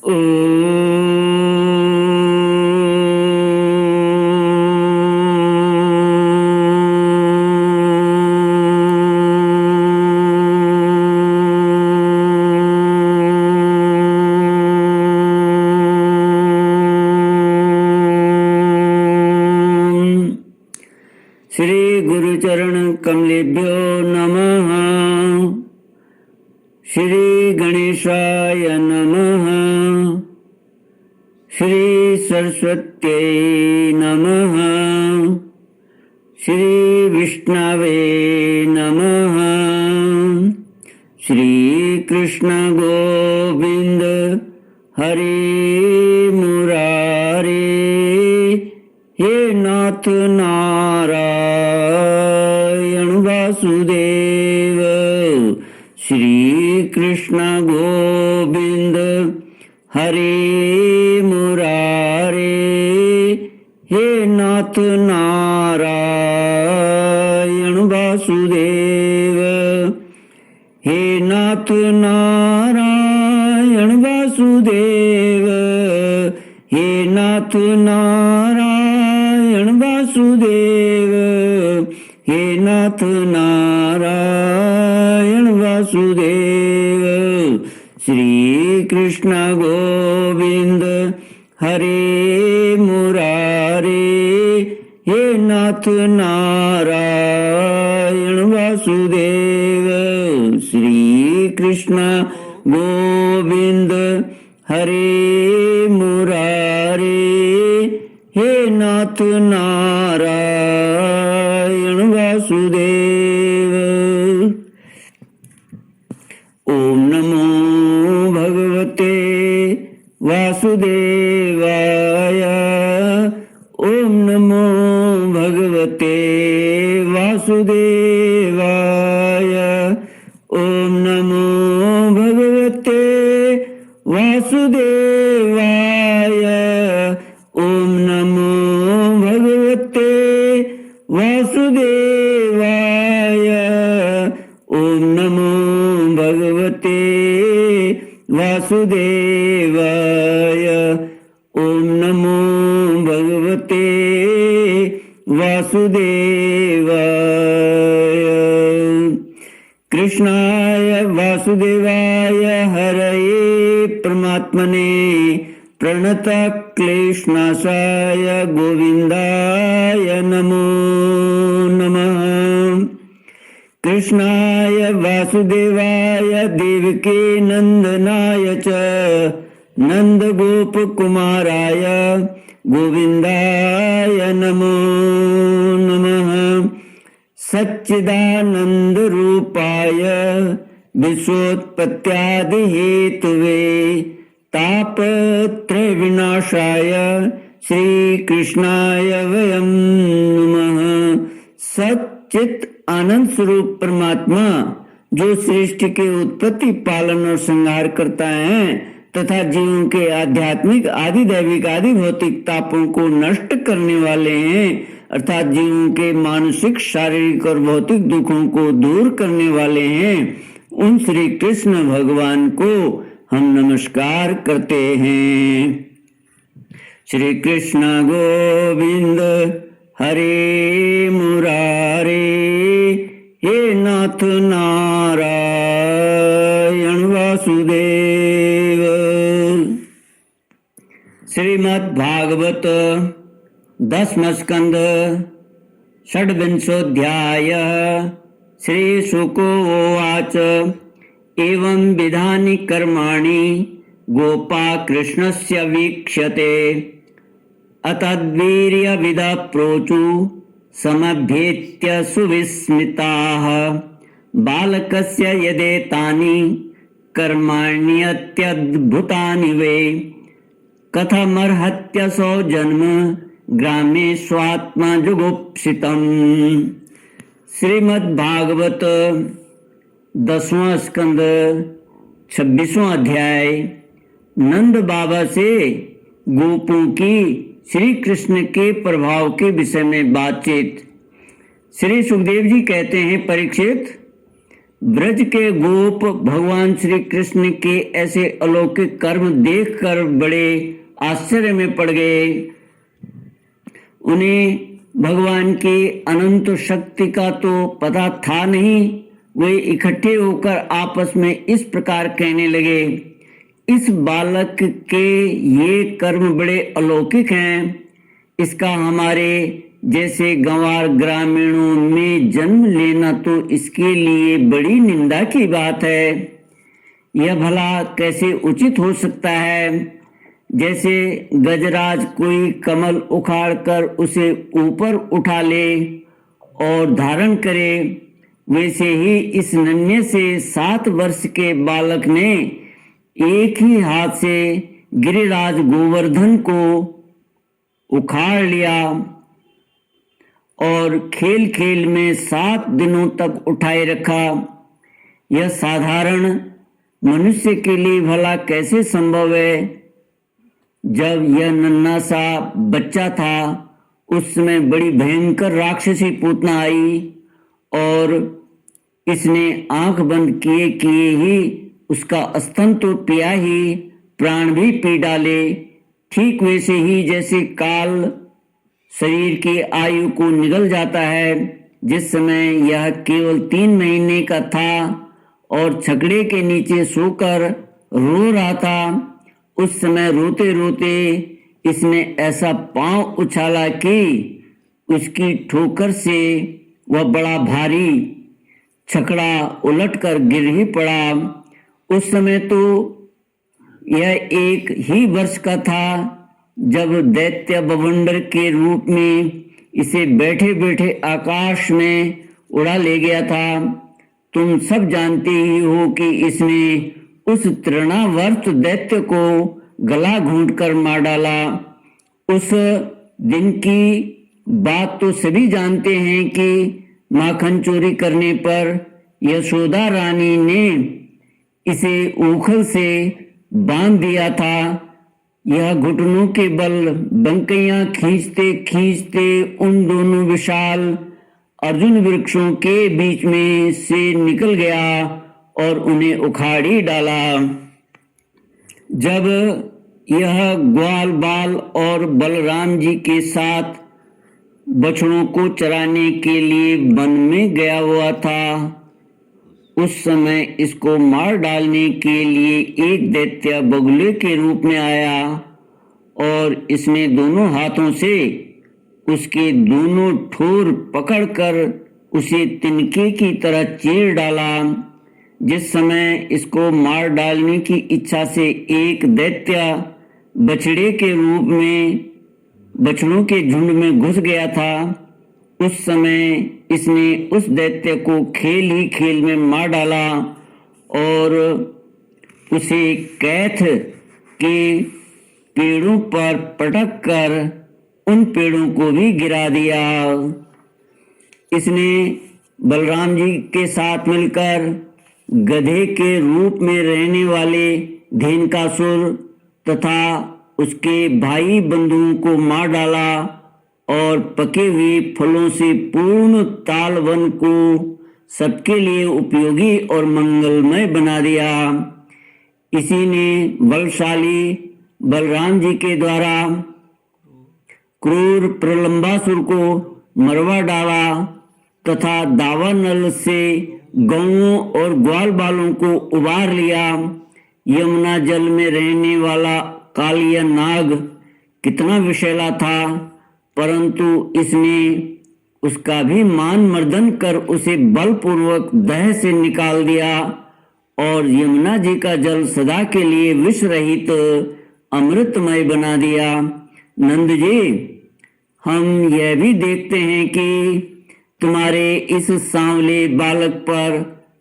श्री गुरुचरण कमलेभ्यो नमः। श्री गणेशाय नमः। श्री सरस्वत्यै नमः। श्री विष्णवे नमः। श्री कृष्ण गोविंद हरे मुरारे। हे नाथ नारायण वासुदेव। श्री कृष्ण गोविंद हरे मुरारे। हे नाथ नारायण वासुदेव। हे नाथ नारायण वासुदेव। हे नाथ नारायण वासुदेव। हे नाथ नारायण वासुदेव। श्री कृष्ण गोविंद हरे मुरारे। हे नाथ नारायण वासुदेव। श्री कृष्ण गोविंद हरे मुरारे। हे नाथ नारायण वासुदेव। ओम नमो भगवते वासुदेवाय। ओम नमो भगवते वासुदेवाय। ओम नमो भगवते वासुदेवाय। ओम नमो भगवते वासुदेवाय। ओम नमो भगवते वासुदेवाय। ओम नमो भगवते वासुदेवाय। कृष्णाय वासुदेवाय हरये परमात्मने प्रणतक्लेशनाशाय गोविन्दाय नमो नमः। कृष्णाय वासुदेवाय देवकी नंदनाय च नंदगोपकुमाराय गोविन्दाय नमो नमः। सच्चिदानंद रूपाय विश्वोत्पत्त्यादिहेतुवे तापत्रय विनाशाय श्री कृष्णाय वयं नमः। सच्चित आनंद स्वरूप परमात्मा जो सृष्टि के उत्पत्ति पालन और संहार करता है तथा जीवों के आध्यात्मिक आदि दैविक आदि भौतिक तापों को नष्ट करने वाले हैं, अर्थात जीवों के मानसिक शारीरिक और भौतिक दुखों को दूर करने वाले हैं, उन श्री कृष्ण भगवान को हम नमस्कार करते हैं। श्री कृष्ण गोविंद हरे मुरारे। हे नाथ नारायण वासुदेव। श्रीमद् भागवत 10वां स्कंद षड्विंशोऽध्याय। श्री शुको उवाच एवं विधानि कर्माणि गोपा कृष्णस्य वीक्ष्यते अतद्वीर्यविदः प्रोचु समभ्येत्य सुविस्मिताः। बालकस्य यदेतानि कर्माण्यत्यद्भुतानि वे कथमर्हत्यसौ जन्म ग्रामे स्वात्मा जुगुप्सितम्। श्रीमद् भागवत 10वां स्कंद 26वां अध्याय। नंद बाबा से गोपों की श्री कृष्ण के प्रभाव के विषय में बातचीत। श्री सुखदेव जी कहते हैं, परीक्षित, ब्रज के गोप भगवान श्री कृष्ण के ऐसे अलौकिक कर्म देखकर बड़े आश्चर्य में पड़ गए। उन्हें भगवान की अनंत शक्ति का तो पता था नहीं। वे इकट्ठे होकर आपस में इस प्रकार कहने लगे, इस बालक के ये कर्म बड़े अलौकिक हैं। इसका हमारे जैसे गंवार ग्रामीणों में जन्म लेना तो इसके लिए बड़ी निंदा की बात है। यह भला कैसे उचित हो सकता है? जैसे गजराज कोई कमल उखाड़कर उसे ऊपर उठा ले और धारण करे, वैसे ही इस नन्हे से 7 वर्ष के बालक ने एक ही हाथ से गिरिराज गोवर्धन को उखाड़ लिया और खेल खेल में 7 दिनों तक उठाए रखा। यह साधारण मनुष्य के लिए भला कैसे संभव है? जब यह नन्हा सा बच्चा था उस समय बड़ी भयंकर राक्षसी पूतना आई और इसने आंख बंद किए किए ही उसका स्तन तो पिया ही प्राण भी पी डाले। ठीक वैसे ही जैसे काल शरीर की आयु को निगल जाता है। जिस समय यह केवल 3 महीने का था और छकड़े के नीचे सोकर रो रहा था, उस समय रोते रोते इसने ऐसा पांव उछाला कि उसकी ठोकर से वह बड़ा भारी छकड़ा उलटकर गिर ही पड़ा। उस समय तो यह 1 ही वर्ष का था जब दैत्य बवंडर के रूप में इसे बैठे बैठे आकाश में उड़ा ले गया था। तुम सब जानते ही हो कि इसने उस तृणावर्त दैत्य को गला घोंट कर मार डाला। उस दिन की बात तो सभी जानते हैं कि माखन चोरी करने पर यशोदा रानी ने इसे ऊखल से बांध दिया था। यह घुटनों के बल बंकैयां खींचते खींचते उन दोनों विशाल अर्जुन वृक्षों के बीच में से निकल गया और उन्हें उखाड़ी डाला। जब यह ग्वाल बाल और बलराम जी के साथ बछड़ों को चराने के लिए वन में गया हुआ था, उस समय इसको मार डालने के लिए एक दैत्य बगुले के रूप में आया और इसने दोनों हाथों से उसके दोनों ठोर पकड़कर उसे तिनके की तरह चीर डाला। जिस समय इसको मार डालने की इच्छा से एक दैत्य बछड़े के रूप में बछड़ों के झुंड में घुस गया था, उस समय इसने उस दैत्य को खेल ही खेल में मार डाला और उसे कैथ के पेड़ों पर पटक कर उन पेड़ों को भी गिरा दिया। इसने बलराम जी के साथ मिलकर गधे के रूप में रहने वाले धेनुकासुर तथा उसके भाई बंधुओं को मार डाला और पके हुए फलों से पूर्ण ताल वन को सबके लिए उपयोगी और मंगलमय बना दिया। इसी ने बलशाली बलराम जी के द्वारा क्रूर प्रलंबासुर को मरवा डाला तथा दावानल से गौओं और ग्वाल बालों को उबार लिया। यमुना जल में रहने वाला कालिया नाग कितना विषैला था, परंतु इसने उसका भी मान मर्दन कर उसे बलपूर्वक दह से निकाल दिया और यमुना जी का जल सदा के लिए विष रहित अमृतमय बना दिया। नंद जी, हम यह भी देखते हैं कि तुम्हारे इस सांवले बालक पर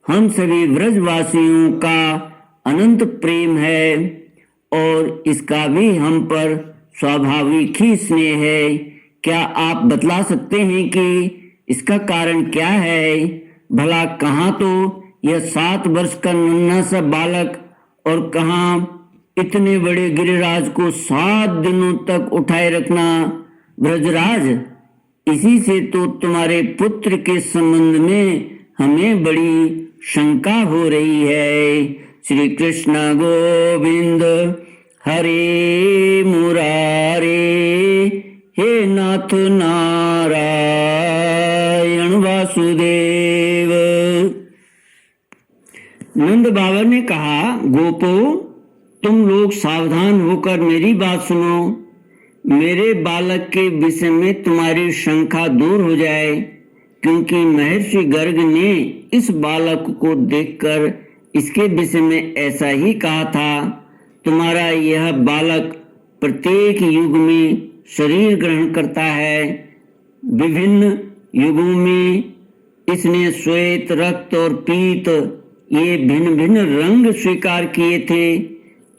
हम सभी व्रजवासियों का अनंत प्रेम है और इसका भी हम पर स्वाभाविक ही स्नेह है। क्या आप बतला सकते हैं कि इसका कारण क्या है? भला कहाँ तो यह 7 वर्ष का नन्हा सा बालक और कहाँ इतने बड़े गिरिराज को 7 दिनों तक उठाए रखना? ब्रजराज, इसी से तो तुम्हारे पुत्र के संबंध में हमें बड़ी शंका हो रही है। श्री कृष्ण गोविंद हरे मुरारे, हे नाथ नारायण वासुदेव। नंद बाबा ने कहा, गोपो तुम लोग सावधान होकर मेरी बात सुनो। मेरे बालक के विषय में तुम्हारी शंका दूर हो जाए, क्योंकि महर्षि गर्ग ने इस बालक को देखकर इसके विषय में ऐसा ही कहा था। तुम्हारा यह बालक प्रत्येक युग में शरीर ग्रहण करता है। विभिन्न युगों में इसने श्वेत, रक्त और पीत ये भिन्न भिन्न रंग स्वीकार किए थे।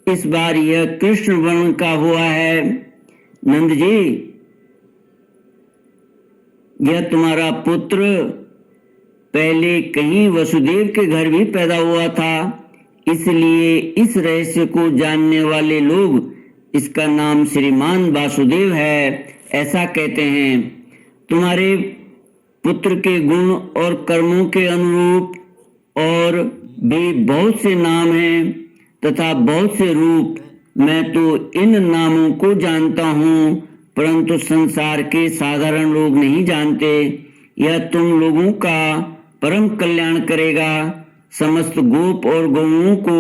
इस बार यह कृष्ण वर्ण का हुआ है। नंद जी, यह तुम्हारा पुत्र पहले कहीं वसुदेव के घर भी पैदा हुआ था, इसलिए इस रहस्य को जानने वाले लोग इसका नाम श्रीमान वासुदेव है, ऐसा कहते हैं। तुम्हारे पुत्र के गुण और कर्मों के अनुरूप और भी बहुत से नाम हैं तथा बहुत से रूप। मैं तो इन नामों को जानता हूँ, परंतु संसार के साधारण लोग नहीं जानते। यह तुम लोगों का परम कल्याण करेगा। समस्त गोप और गौओं को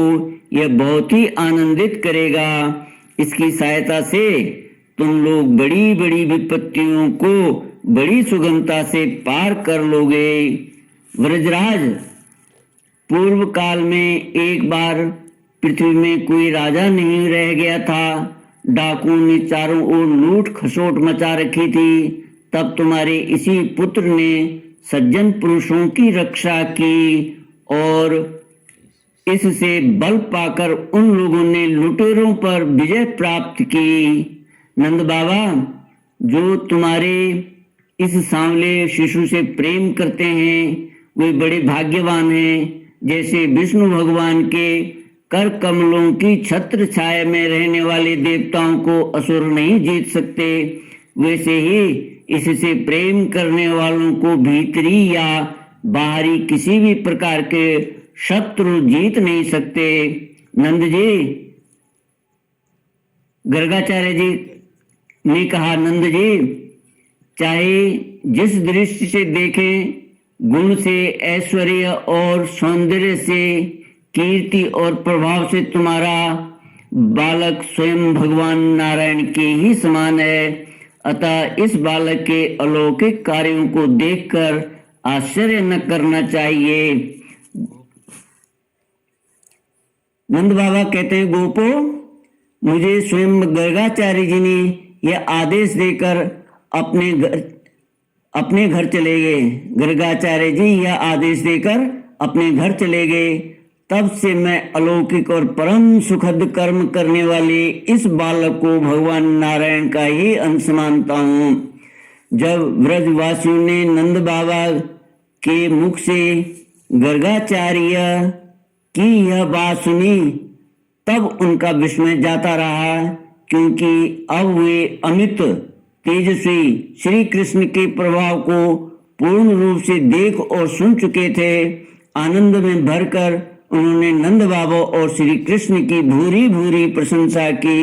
यह बहुत ही आनंदित करेगा। इसकी सहायता से तुम लोग बड़ी बड़ी विपत्तियों को बड़ी सुगमता से पार कर लोगे। व्रजराज, पूर्व काल में एक बार पृथ्वी में कोई राजा नहीं रह गया था। डाकुओं ने चारों ओर लूट खसोट मचा रखी थी। तब तुम्हारे इसी पुत्र ने सज्जन पुरुषों की रक्षा की और इससे बल पाकर उन लोगों ने लुटेरों पर विजय प्राप्त की। नंद बाबा, जो तुम्हारे इस सांवले शिशु से प्रेम करते हैं वे बड़े भाग्यवान हैं। जैसे विष्णु भगवान के कर कमलों की छत्र छाया में रहने वाले देवताओं को असुर नहीं जीत सकते, वैसे ही इससे प्रेम करने वालों को भीतरी या बाहरी किसी भी प्रकार के शत्रु जीत नहीं सकते। नंद जी, गर्गाचार्य जी ने कहा, नंद जी, चाहे जिस दृष्टि से देखें, गुण से, ऐश्वर्य और सौंदर्य से, कीर्ति और प्रभाव से तुम्हारा बालक स्वयं भगवान नारायण के ही समान है। अतः इस बालक के अलौकिक कार्यों को देखकर आश्चर्य न करना चाहिए। नंद बाबा कहते हैं, गोपो, मुझे स्वयं गर्गाचार्य जी ने यह आदेश देकर अपने घर चले गए। गर्गाचार्य जी यह आदेश देकर अपने घर चले गए। तब से मैं अलौकिक और परम सुखद कर्म करने वाले इस बालक को भगवान नारायण का ही अंश मानता हूँ। जब व्रजवासियों ने नंद बाबा के मुख से गर्गाचार्य की यह बात सुनी, तब उनका विस्मय जाता रहा, क्योंकि अब वे अमित तेजस्वी श्री कृष्ण के प्रभाव को पूर्ण रूप से देख और सुन चुके थे। आनंद में भरकर उन्होंने नंद बाबा और श्री कृष्ण की भूरी भूरी प्रशंसा की।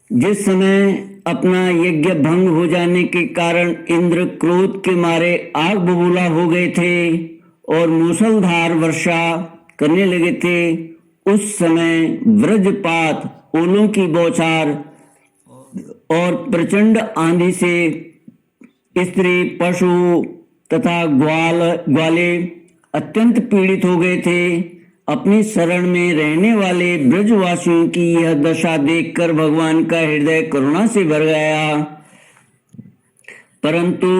जिस समय अपना यज्ञ भंग हो जाने के कारण इंद्र क्रोध के मारे आग बबूला हो गए थे और मूसलधार वर्षा करने लगे थे, उस समय वज्रपात, ओलों की बौछार और प्रचंड आंधी से स्त्री, पशु तथा ग्वाले अत्यंत पीड़ित हो गए थे। अपनी शरण में रहने वाले ब्रजवासियों की यह दशा देखकर भगवान का हृदय करुणा से भर गया। परंतु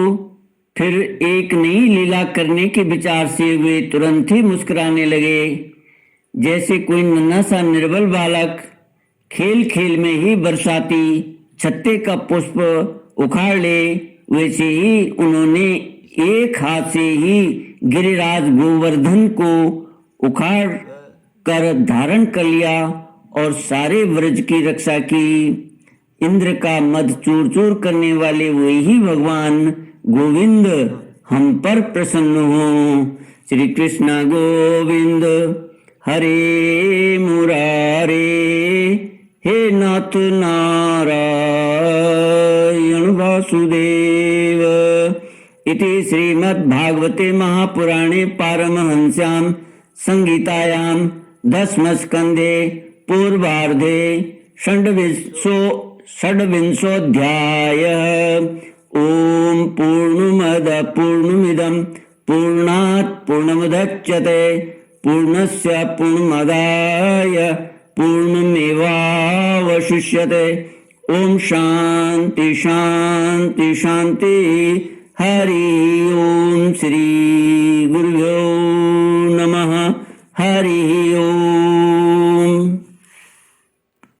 फिर एक नई लीला करने के विचार से वे तुरंत ही मुस्कुराने लगे। जैसे कोई नन्हा सा निर्बल बालक खेल खेल में ही बरसाती छत्ते का पुष्प उखाड़ ले, वैसे ही उन्होंने एक हाथ से ही गिरिराज गोवर्धन को उखाड़ कर धारण कर लिया और सारे व्रज की रक्षा की। इंद्र का मद चूर चूर करने वाले वही भगवान गोविंद हम पर प्रसन्न हो। श्री कृष्ण गोविंद हरे मुरारे, हे नाथ नारायण वासुदेव। इति श्रीमद्भागवते महापुराणे पारमहंस्यां संहितायां दशमस्कन्धे पूर्वार्धे षड्विंशोऽध्यायः। ॐ पूर्णमदः पूर्णमिदं पूर्णात् पूर्णमुदच्यते पूर्णस्य पूर्णमादाय पूर्णमेवावशिष्यते। ॐ शान्ति शान्ति शान्ति। हरि ओम श्री